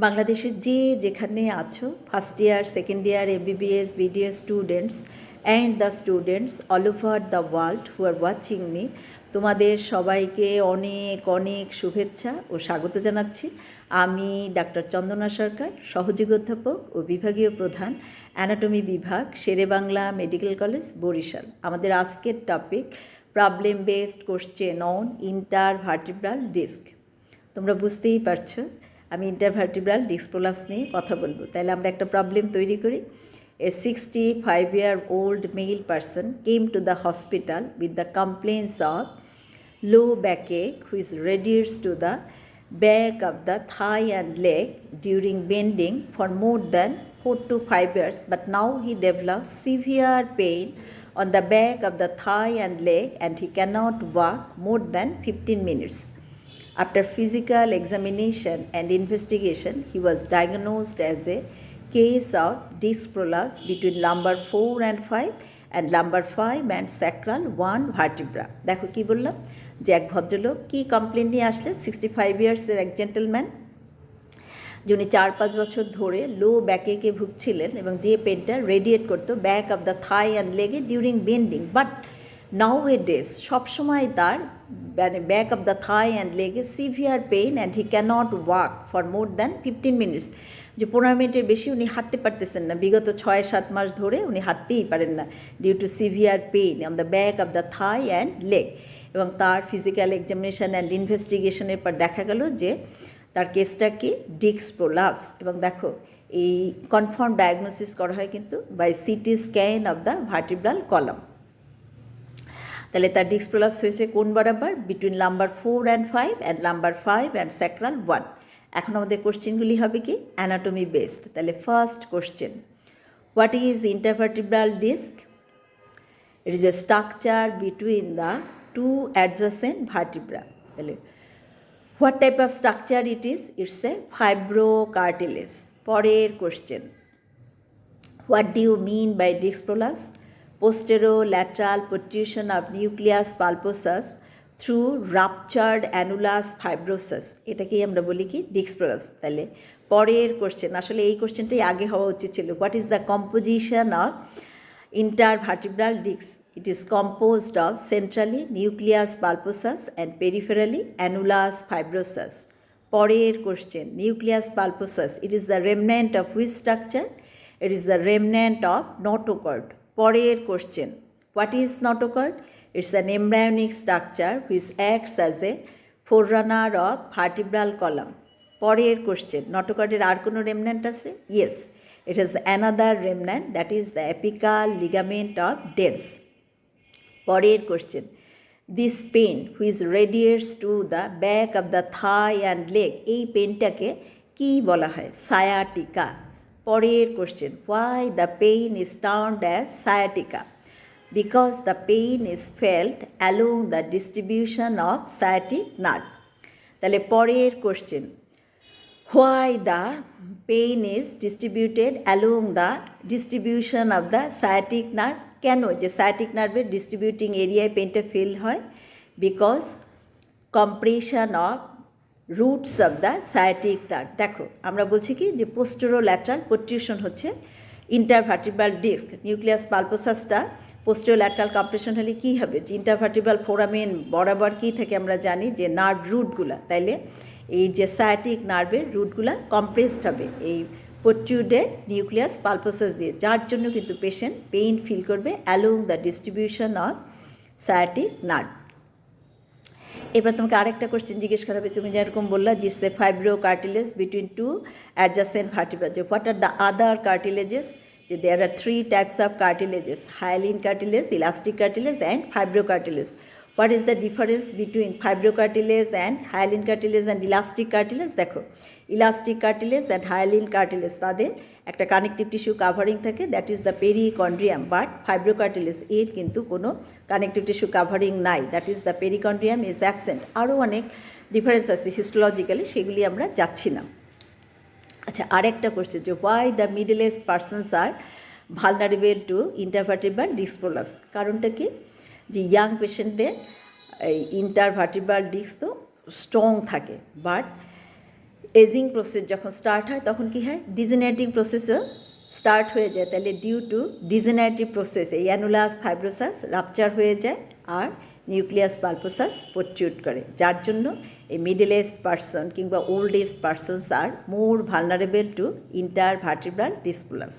বাংলাদেশের যেখানে আছো, first year, second year, MBBS, BDS students and the students all over the world who are watching me, তোমাদের সবাইকে অনেক অনেক শুভেচ্ছা ও স্বাগত জানাচ্ছি। আমি ডাক্তার চন্দনা সরকার, সহযোগী অধ্যাপক ও বিভাগীয় প্রধান, অ্যানাটমি বিভাগ, শেরেবাংলা মেডিকেল কলেজ, বরিশাল। আমাদের আজকের topic problem based question on intervertebral disk. তোমরা বুঝতেই পারছো আমি ইন্টারভার্টিব্রাল ডিস্ক প্রোলাপস নিয়ে কথা বলবো। তাহলে আমরা একটা প্রবলেম তৈরি করি। A 65-year-old male person came to the hospital with the complaints of low backache which radiates to the back of the thigh and leg during bending for more than 4 to 5 years, but now he develops severe pain on the back of the thigh and leg and he cannot walk more than 15 minutes. After physical examination and investigation, he was diagnosed as a case of disc prolapse between lumbar 4 and 5 and lumbar 5 and sacral 1 vertebra. দেখো কি বললাম যে এক ভদ্রলোক কি complain নিয়ে আসলেন। 65 ইয়ার্সের এক জেন্টলম্যান, যিনি 4-5 বছর ধরে লো ব্যাকেকে ভুগছিলেন এবং যে পেনটা রেডিয়েট করতো back of the thigh and লেগে during bending, but nowadays সবসময় তার মানে back of the thigh and লেগে severe pain and he cannot walk for more than 15 minutes, যে 15 মিনিটের বেশি উনি হাঁটতে পারতেছেন না। বিগত 6-7 মাস ধরে উনি হাঁটতেই পারেন না due to severe pain on the back of the thigh and leg. এবং তার ফিজিক্যাল এক্সামিনেশন অ্যান্ড ইনভেস্টিগেশনের পর দেখা গেল যে তার কেসটা কি ডিস্ক প্রোলাপস। এবং দেখো এই কনফার্ম ডায়াগনোসিস করা হয় কিন্তু by CT scan of the vertebral column. তাহলে তার ডিস্ক প্রোলাপস হয়েছে কোন বরাবর? Between lumbar 4 and 5 and lumbar 5 and sacral 1। এখন আমাদের কোশ্চেনগুলি হবে কি অ্যানাটমি বেসড। তাহলে first question, what is intervertebral disc? It is a structure between the two adjacent vertebra. তাহলে what type of structure it is? It's a fibrocartilage. পরের question, what do you mean by disc prolapse? Posterolateral protrusion of nucleus pulposus through ruptured annulus fibrosus, এটাকেই আমরা বলি কি disc prolapse. তাহলে পরের question, আসলে এই কোশ্চেনটাই আগে হওয়া উচিত ছিল, what is the composition of intervertebral disc? It is composed of centrally nucleus pulposus and peripherally annulus fibrosus. পরের question, nucleus pulposus, it is the remnant of which structure? It is the remnant of notochord. পরের question, what is notochord? It's an embryonic structure which acts as a forerunner of vertebral column. পরের question, notochordের আর কোনো remnant আছে? Yes, it is another remnant, that is the apical ligament of dens. পরের question, this pain which radiates to the back of the thigh and leg, এই পেনটাকে কী বলা হয়? সায়াটিকা। পরের question, why the pain is termed as sciatica? Because the pain is felt along the distribution of sciatic nerve. তাহলে পরের question, why the pain is distributed along the distribution of the sciatic nerve? কেন যে সায়াটিক নার্ভের distributing এরিয়ায় পেইনটা feel হয়? Because compression of roots of the sciatic nerve. দেখো আমরা বলছি কি যে পোস্টেরোল্যাটারাল প্রোট্রুশন হচ্ছে ইন্টারভার্টিব্রাল ডিস্ক। নিউক্লিয়াস পালপোসাসটা পোস্টেরোল্যাটারাল কম্প্রেশন হলে কী হবে? যে ইন্টারভার্টিব্রাল ফোরামেন বরাবর কী থাকে আমরা জানি যে নার্ভ রুটগুলা। তাইলে এই যে সায়াটিক নার্ভের রুটগুলা কম্প্রেসড হবে এই প্রোট্রুডেড নিউক্লিয়াস পালপোসাস দিয়ে, যার জন্য কিন্তু পেশেন্ট পেইন ফিল করবে along the distribution of sciatic nerve. এবার তোমাকে আরেকটা কোশ্চেন জিজ্ঞেস করা হবে, তুমি যেরকম বললা যে সে fibrocartilage between two adjacent vertebra, যে what are the other cartilages? যে there are 3 types of cartilages, hyaline cartilage, elastic cartilage and fibrocartilage. What is the difference between fibrocartilage and hyaline cartilage and elastic cartilage? দেখো elastic cartilage and hyaline cartilage তাদের একটা connective tissue covering থাকে, that is the perichondrium, but fibrocartilage এর কিন্তু কোনো connective tissue covering নাই, that is the perichondrium is absent. আরও অনেক ডিফারেন্স আছে হিস্টোলজিক্যালি, সেগুলি আমরা যাচ্ছি না। আচ্ছা, আরেকটা কোশ্চেন, যে why the middle aged persons are vulnerable to intervertebral disc prolapse? কারণটা কি? যে ইয়াং পেশেন্টদের এই ইন্টারভার্টিব্রাল ডিস্ক তো স্ট্রং থাকে, বাট এজিং প্রসেস যখন স্টার্ট হয় তখন কি হয়, ডিজেনারেটিং প্রসেসও স্টার্ট হয়ে যায়। তাহলে ডিউ টু ডিজেনারেটিভ প্রসেস এই অ্যানুলাস ফাইব্রোসাস রাপচার হয়ে যায় আর নিউক্লিয়াস পালপোসাস প্রোট্রুড করে, যার জন্য এই মিডল এজড পারসন কিংবা old aged persons are more vulnerable to intervertebral disc prolapse.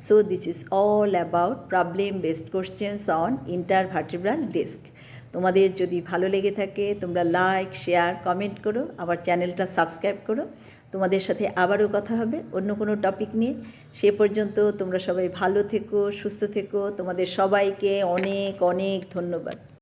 So this is all about problem based questions on intervertebral disc. তোমাদের যদি ভালো লেগে থাকে তোমরা লাইক, শেয়ার, কমেন্ট করো, আমার চ্যানেলটা সাবস্ক্রাইব করো। তোমাদের সাথে আবারও কথা হবে অন্য কোনো টপিক নিয়ে। সে পর্যন্ত তোমরা সবাই ভালো থেকো, সুস্থ থেকো। তোমাদের সবাইকে অনেক অনেক ধন্যবাদ।